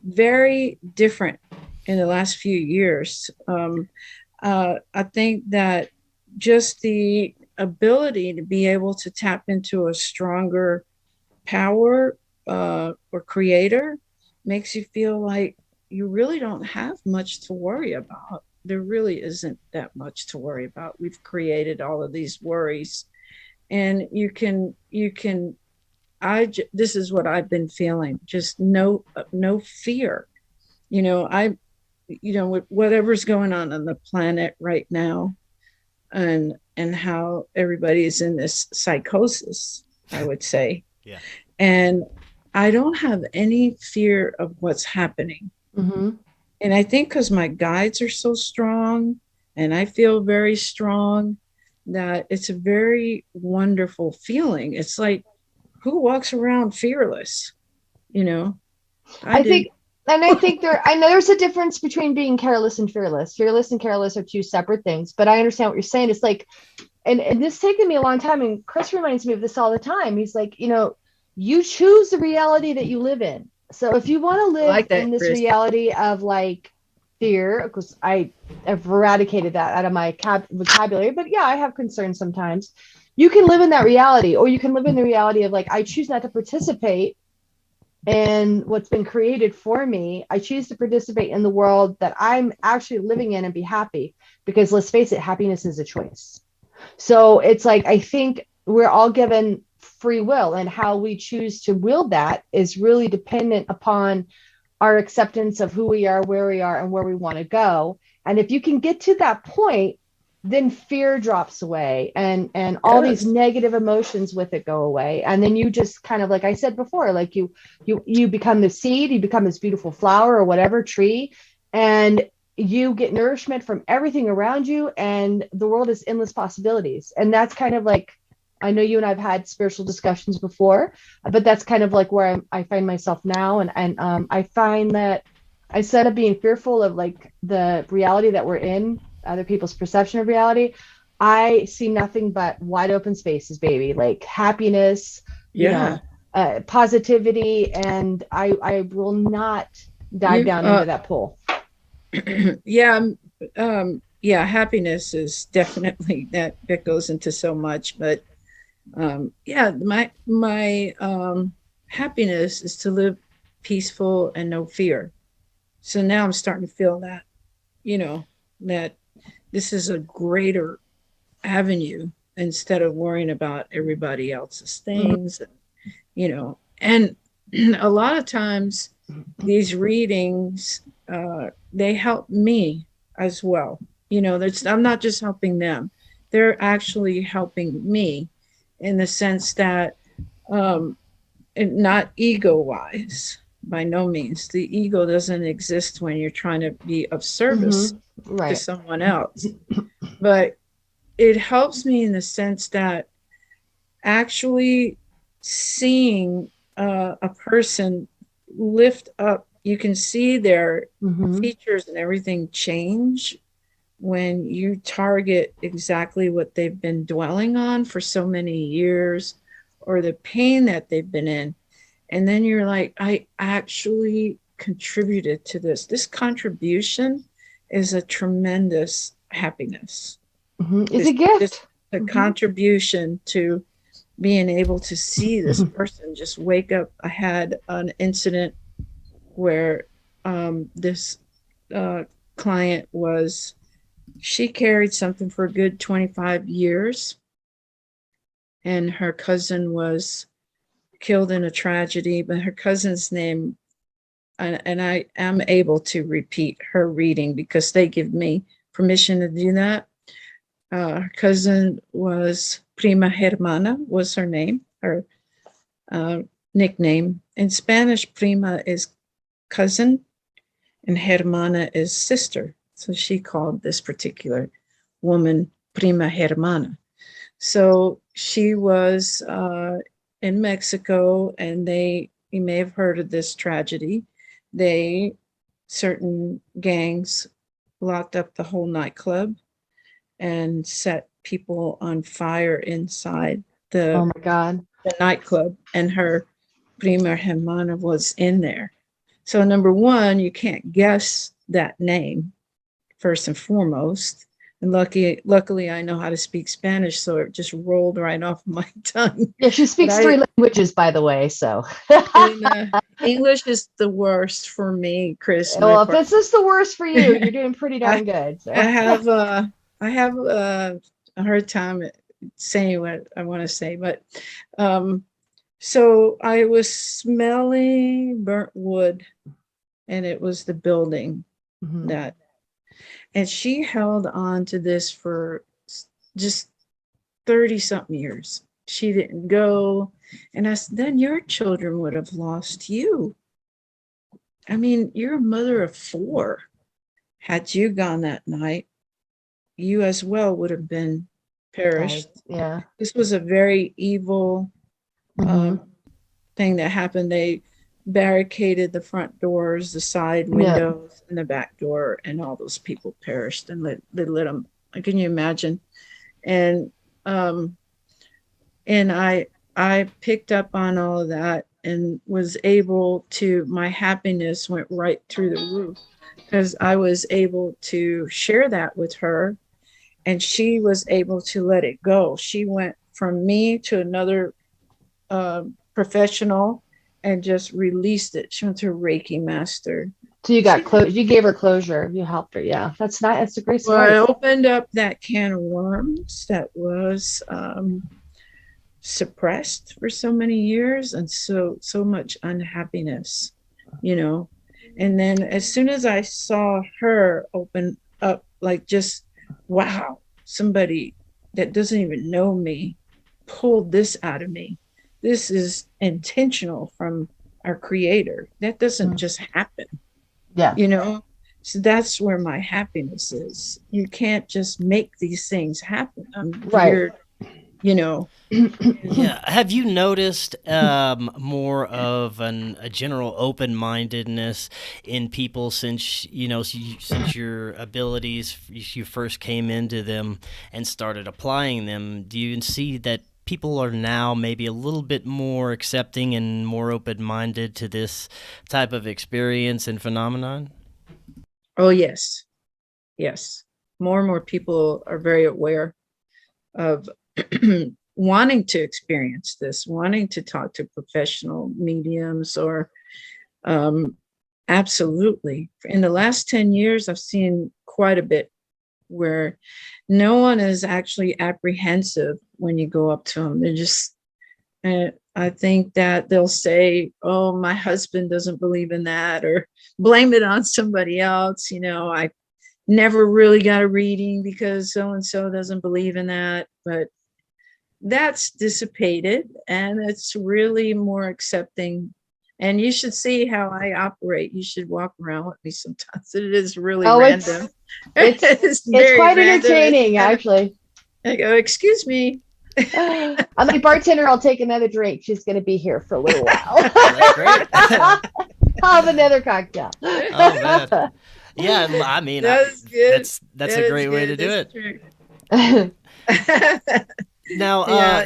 very different in the last few years. I think that just the ability to be able to tap into a stronger power or creator makes you feel like you really don't have much to worry about. There really isn't that much to worry about. We've created all of these worries, and this is what I've been feeling, just no fear. I with whatever's going on the planet right now, and how everybody is in this psychosis, I would say. Yeah. And I don't have any fear of what's happening. mm-hmm. And I think because my guides are so strong and I feel very strong, that it's a very wonderful feeling. It's like, who walks around fearless? You know, I I do. think, and I think I know there's a difference between being careless and fearless. Fearless and careless are two separate things, but I understand what you're saying. It's like, and this taken me a long time. And Chris reminds me of this all the time. He's like, you choose the reality that you live in. So if you want to I live like that, in this Chris. reality of like fear, because I have eradicated that out of my vocabulary, but yeah, I have concerns sometimes. You can live in that reality, or you can live in the reality of like, I choose not to participate in what's been created for me. I choose to participate in the world that I'm actually living in and be happy. Because let's face it, happiness is a choice. So it's like, I think we're all given free will, and how we choose to will that is really dependent upon our acceptance of who we are, where we are, and where we want to go. And if you can get to that point, then fear drops away, and all these Yes. negative emotions with it go away. And then you just kind of, like I said before, like you become the seed, you become this beautiful flower or whatever tree, and you get nourishment from everything around you, and the world is endless possibilities. And that's kind of like, I know you and I've had spiritual discussions before, but that's kind of like where I find myself now. And I find that instead of being fearful of like the reality that we're in, other people's perception of reality, I see nothing but wide open spaces, baby, like happiness, Yeah. positivity. And I will not dive You down into that pool. yeah, yeah, happiness is definitely that goes into so much, but yeah, my happiness is to live peaceful and no fear. So now I'm starting to feel that, you know, that this is a greater avenue instead of worrying about everybody else's Mhm. things, and a lot of times these readings, they help me as well. I'm not just helping them, they're actually helping me in the sense that, um, not ego wise, by no means. The ego doesn't exist when you're trying to be of service to Right. someone else, but it helps me in the sense that actually seeing a person lift up, you can see their Hmm. features and everything change when you target exactly what they've been dwelling on for so many years, or the pain that they've been in. And then you're like, I actually contributed to this. This contribution is a tremendous happiness. Hmm. It's a This gift. a Hmm. contribution to being able to see this person just wake up. I had an incident where this uh, client she carried something for a good 25 years, and her cousin was killed in a tragedy, but her cousin's name, and I am able to repeat her reading because they give me permission to do that. Her cousin was Prima Hermana, was her name, her nickname. In Spanish, prima is cousin and hermana is sister. So she called this particular woman Prima Hermana. So she was in Mexico, and you may have heard of this tragedy. Certain gangs locked up the whole nightclub and set people on fire inside Oh my God. the nightclub, and her Prima Hermana was in there. So number one, you can't guess that name, first and foremost. And luckily, I know how to speak Spanish, so it just rolled right off my tongue. Yeah, she speaks 3 languages, by the way. So English is the worst for me, Chris. well, if this is the worst for you, you're doing pretty darn good. So. I have a hard time saying what I want to say, but so I was smelling burnt wood, and it was the building that. And she held on to this for just 30 something years. She didn't go. And I said, then your children would have lost you. I mean, you're a mother of 4. Had you gone that night, you as well would have been perished. Yeah. This was a very evil thing that happened. They barricaded the front doors, the side windows, and the back door, and all those people perished, and they lit them. Can you imagine? And I picked up on all of that and was able to, my happiness went right through the roof, because I was able to share that with her, and she was able to let it go. She went from me to another professional and just released it. She went to a Reiki master. So you got you gave her closure. You helped her. Yeah, that's nice. That's a great story. Well, I opened up that can of worms that was suppressed for so many years, and so much unhappiness, And then as soon as I saw her open up, like, just, wow, somebody that doesn't even know me pulled this out of me. This is intentional from our creator. That doesn't just happen. Yeah. So that's where my happiness is. You can't just make these things happen. I'm right. Weird, Yeah. Have you noticed more of a general open-mindedness in people since your abilities, you first came into them and started applying them? Do you see that people are now maybe a little bit more accepting and more open-minded to this type of experience and phenomenon? Oh, yes. Yes. More and more people are very aware of wanting to experience this, wanting to talk to professional mediums, or absolutely. In the last 10 years, I've seen quite a bit where no one is actually apprehensive when you go up to them. They're just, I think that they'll say, oh, my husband doesn't believe in that, or blame it on somebody else. I never really got a reading because so-and-so doesn't believe in that. But that's dissipated, and it's really more accepting. And you should see how I operate. You should walk around with me sometimes. It is really random. It's quite random. Entertaining, actually. I go, excuse me. I'm like, bartender, I'll take another drink. She's going to be here for a little while. Great. I'll have another cocktail. Oh, man. Yeah, I mean, that's a great way to do it. Now,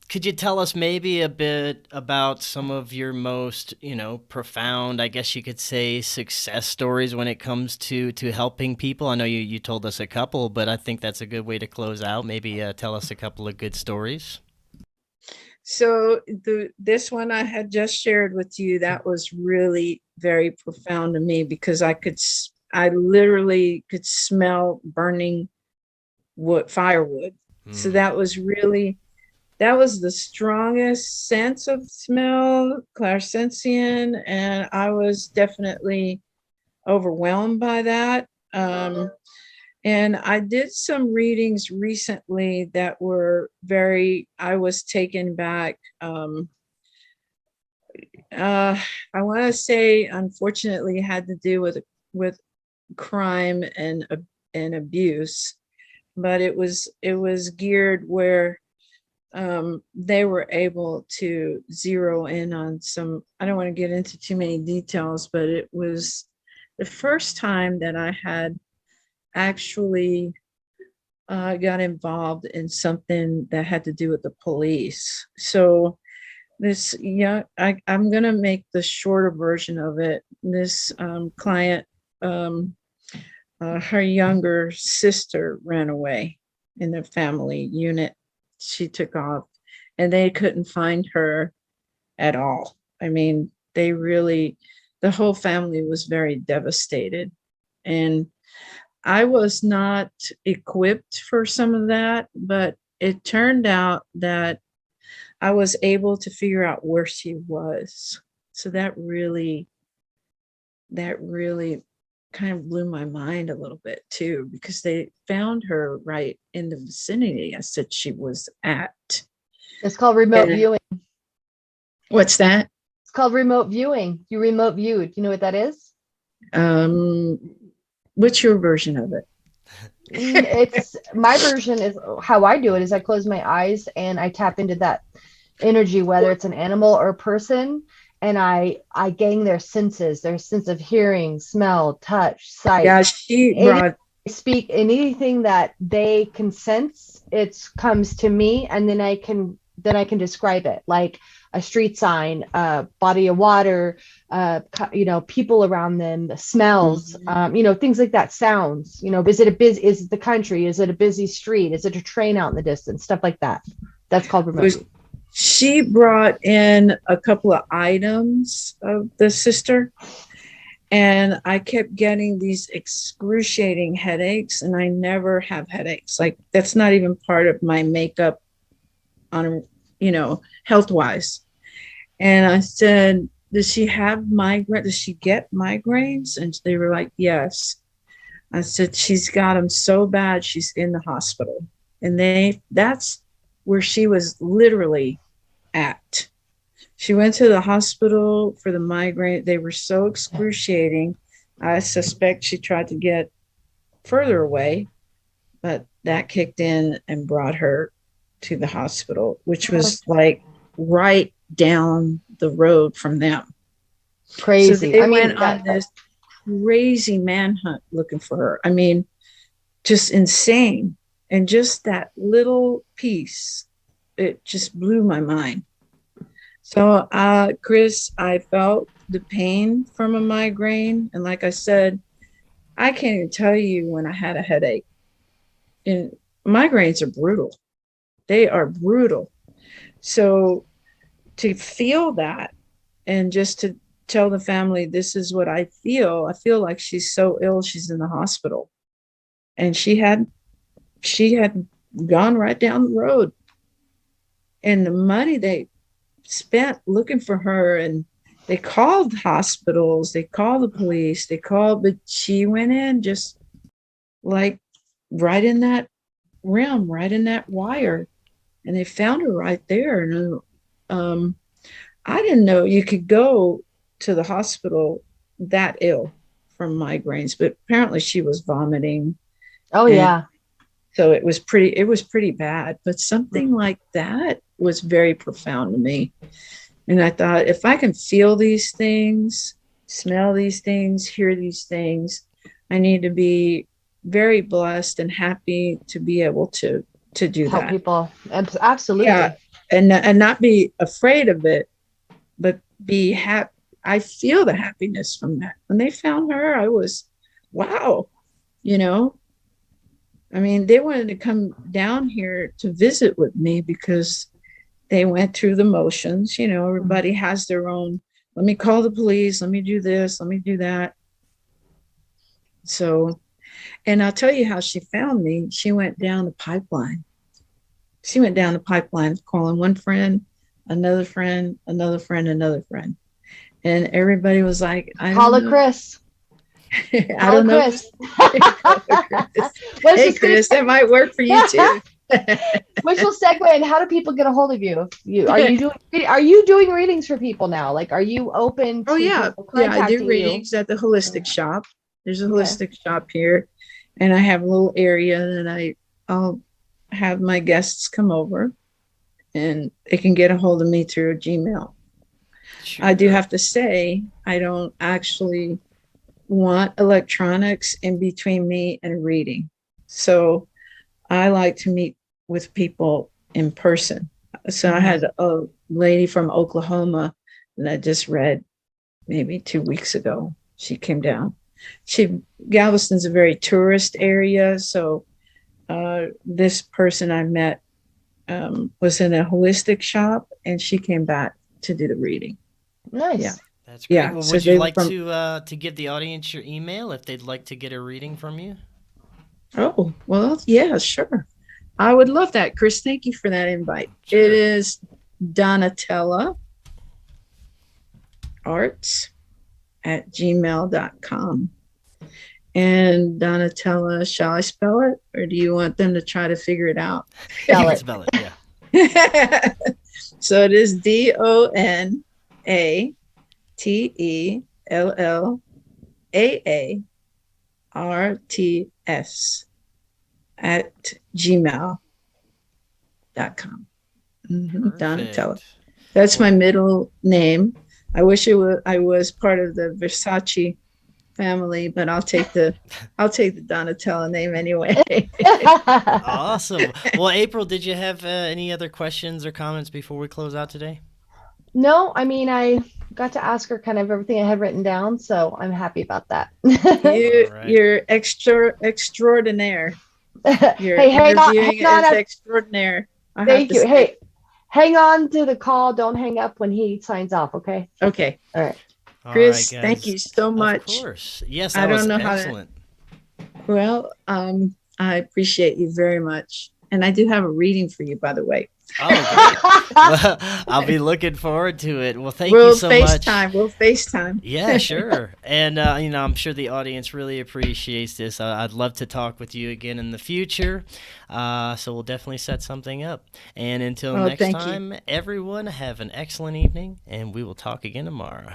could you tell us maybe a bit about some of your most, profound, I guess you could say, success stories when it comes to helping people? I know you told us a couple, but I think that's a good way to close out. Maybe tell us a couple of good stories. So this one I had just shared with you, that was really very profound to me, because I literally could smell burning firewood. So that was the strongest sense of smell, clairsentient, and I was definitely overwhelmed by that. And I did some readings recently that were I was taken back. I want to say, unfortunately, it had to do with crime and abuse, but it was geared where they were able to zero in on some. I don't want to get into too many details, but it was the first time that I had actually got involved in something that had to do with the police. So this, yeah, I'm gonna make the shorter version of it. This client, her younger sister ran away in the family unit. She took off, and they couldn't find her at all. I mean, the whole family was very devastated, and I was not equipped for some of that, but it turned out that I was able to figure out where she was. So that really kind of blew my mind a little bit too, because they found her right in the vicinity I said she was at. It's called remote And viewing. what's that? It's called remote viewing. You remote viewed. You know what that is? What's your version of it? It's my version is how I do it is I close my eyes and I tap into that energy, whether it's an animal or a person, and I gang their sense of hearing, smell, touch, sight. Yeah, she brought Speak anything that they can sense, it comes to me, and then I can describe it, like a street sign, a body of water, people around them, the smells, things like that, sounds, is it the country, is it a busy street, is it a train out in the distance, stuff like that. That's called remote. She brought in a couple of items of the sister, and I kept getting these excruciating headaches, and I never have headaches. Like, that's not even part of my makeup on, health wise. And I said, does she have migraine? Does she get migraines? And they were like, yes. I said, she's got them so bad, she's in the hospital. And that's where she was literally at. She went to the hospital for the migraine. They were so excruciating. I suspect she tried to get further away, but that kicked in and brought her to the hospital, which was like right down the road from them. Crazy. So they went on this crazy manhunt looking for her. I mean, just insane. And just that little piece, it just blew my mind. So, Chris, I felt the pain from a migraine. And like I said, I can't even tell you when I had a headache. And migraines are brutal. They are brutal. So to feel that and just to tell the family, this is what I feel like she's so ill, she's in the hospital. And she had gone right down the road. And the money they spent looking for her, and they called hospitals, they called the police, but she went in just like right in that realm, right in that wire, and they found her right there. And I didn't know you could go to the hospital that ill from migraines, but apparently she was vomiting. Oh yeah. So it was pretty bad, but something like that was very profound to me. And I thought, if I can feel these things, smell these things, hear these things, I need to be very blessed and happy to be able to do help that. People. Absolutely. Yeah. And not be afraid of it, but be happy. I feel the happiness from that. When they found her, I was, wow, I mean, they wanted to come down here to visit with me because they went through the motions. Everybody has their own, let me call the police, let me do this, let me do that. So, and I'll tell you how she found me. She went down the pipeline. Calling one friend, another friend, another friend, another friend. And everybody was like, Call it Chris. I Call don't know. Chris. Chris. Let's Hey, just Chris, that might work for you too. which will segue in. How do people get a hold of you? Are you doing readings for people now? Like, are you open to Oh yeah, people yeah. I do contacting you? readings at the holistic shop. There's a Okay. holistic shop here, and I have a little area, and I'll have my guests come over, and they can get a hold of me through a Gmail. I do Sure. have to say, I don't actually want electronics in between me and a reading. So I like to meet with people in person. So I had a lady from Oklahoma that I just read maybe 2 weeks ago. She came down. Galveston's a very tourist area. So this person I met was in a holistic shop, and she came back to do the reading. Nice. Yeah. That's great. Yeah, Well, so would you they like from- to give the audience your email if they'd like to get a reading from you? Oh, well, yeah, sure. I would love that, Chris. Thank you for that invite. Sure. It is Donatella arts@gmail.com. And Donatella, shall I spell it? Or do you want them to try to figure it out? You Spell can it. spell it, yeah. So it is DONATELLAARTS @gmail.com. Donatella. Perfect. That's my middle name. I wish I was part of the Versace family, but I'll take the Donatella name anyway. Awesome. Well, April, did you have any other questions or comments before we close out today? No, I mean, I got to ask her kind of everything I had written down, so I'm happy about that. Right. You're extraordinaire. Your Hey, hang on, interviewing hang on. is extraordinaire. I have Thank to you. say. Hey, hang on to the call. Don't hang up when he signs off, okay? Okay, All right. All Chris, right, thank guys. you so much. Of course. Yes, I that don't was know how to- excellent. Well, I appreciate you very much, and I do have a reading for you, by the way. Oh, great. Well, I'll be looking forward to it. Well, thank We'll you so much. FaceTime. We'll FaceTime. Yeah, sure. And, I'm sure the audience really appreciates this. I'd love to talk with you again in the future. So we'll definitely set something up. And until Oh, next thank you. time, everyone, have an excellent evening, and we will talk again tomorrow.